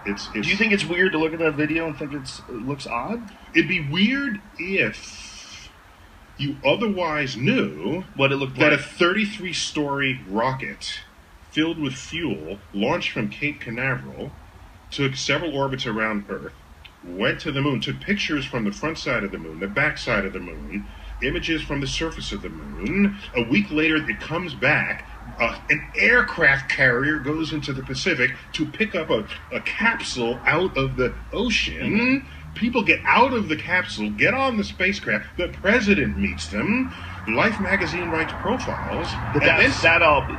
It's. Do you think it's weird to look at that video and think it looks odd? It'd be weird if you otherwise knew what it looked that like. a 33-story rocket filled with fuel launched from Cape Canaveral, took several orbits around Earth, went to the moon, took pictures from the front side of the moon, the back side of the moon, images from the surface of the moon. A week later, it comes back. An aircraft carrier goes into the Pacific to pick up a capsule out of the ocean. People get out of the capsule, get on the spacecraft. The president meets them. Life magazine writes profiles. But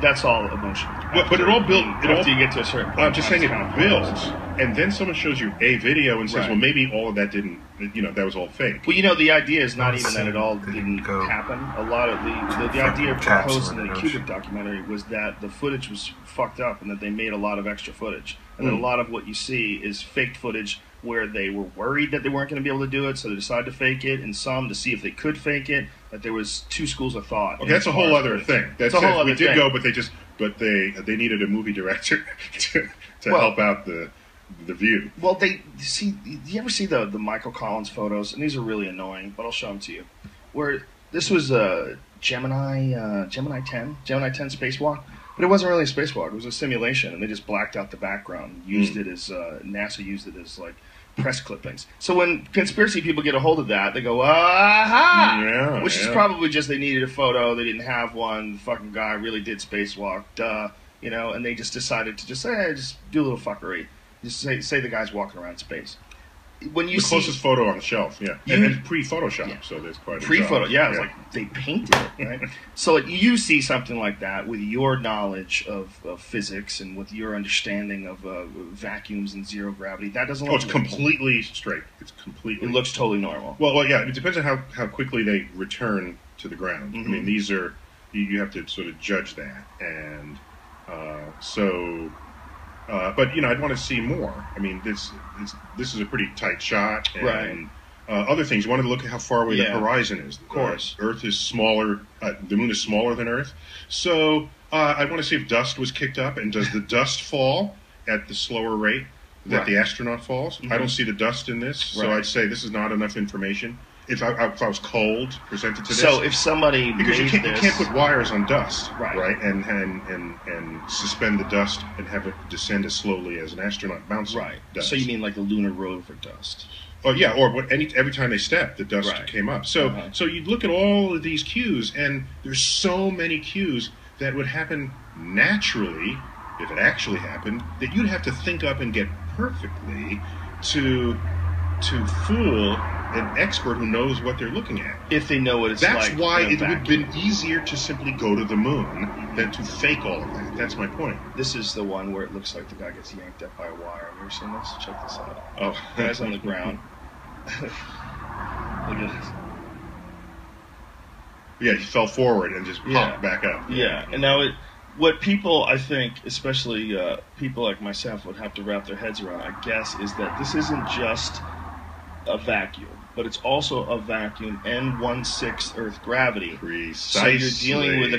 that's all emotion. But it all built. After you get to a certain point, I'm just saying it builds, and then someone shows you a video and says, right. "Well, maybe all of that didn't. That was all fake." Well, the idea is not even that it all didn't happen. A lot of the idea proposed in the Kubrick documentary was that the footage was fucked up and that they made a lot of extra footage, and that a lot of what you see is faked footage where they were worried that they weren't going to be able to do it, so they decided to fake it, and some to see if they could fake it. That there was two schools of thought. Okay, that's a whole other thing. That's a whole other we did thing. Go, but they needed a movie director to help out the view. Well, do you ever see the Michael Collins photos? And these are really annoying, but I'll show them to you. Where this was a Gemini 10 spacewalk, but it wasn't really a spacewalk. It was a simulation, and they just blacked out the background. Used it as NASA used it as like press clippings. So when conspiracy people get a hold of that, they go, aha! Yeah, which is probably just they needed a photo, they didn't have one, the fucking guy really did spacewalk, duh, and they just decided to just do a little fuckery. Just say the guy's walking around space. When you the closest photo on the shelf, yeah. And pre-Photoshop, so there's quite a pre-photo, it's like they painted it, right? So you see something like that with your knowledge of physics and with your understanding of vacuums and zero gravity. That doesn't look it's completely straight. It looks totally normal. Well, yeah, it depends on how quickly they return to the ground. I mean, these are, you have to sort of judge that. And but I'd want to see more. I mean, this is a pretty tight shot, and right. Other things. You want to look at how far away the horizon is. Of course, Earth is smaller. The moon is smaller than Earth, so I want to see if dust was kicked up, and does the dust fall at the slower rate that the astronaut falls? I don't see the dust in this, so I'd say this is not enough information. If I was cold presented to this, so if somebody because you can't put wires on dust, right, and suspend the dust and have it descend as slowly as an astronaut bouncing. Right. Does. So you mean like the lunar rover dust? Oh yeah, or every time they step, the dust came up. So so you look at all of these cues, and there's so many cues that would happen naturally if it actually happened that you'd have to think up and get perfectly to fool an expert who knows what they're looking at. If they know what it's like. That's why it would have been easier to simply go to the moon than to fake all of that. That's my point. This is the one where it looks like the guy gets yanked up by a wire. Have you ever seen this? Check this out. Oh. The guy's on the ground. Look at this. Yeah, he fell forward and just popped back up. Yeah, and now what people, I think, especially people like myself, would have to wrap their heads around, I guess, is that this isn't just a vacuum, but it's also a vacuum and 1/6 Earth gravity. Precisely. So you're dealing with a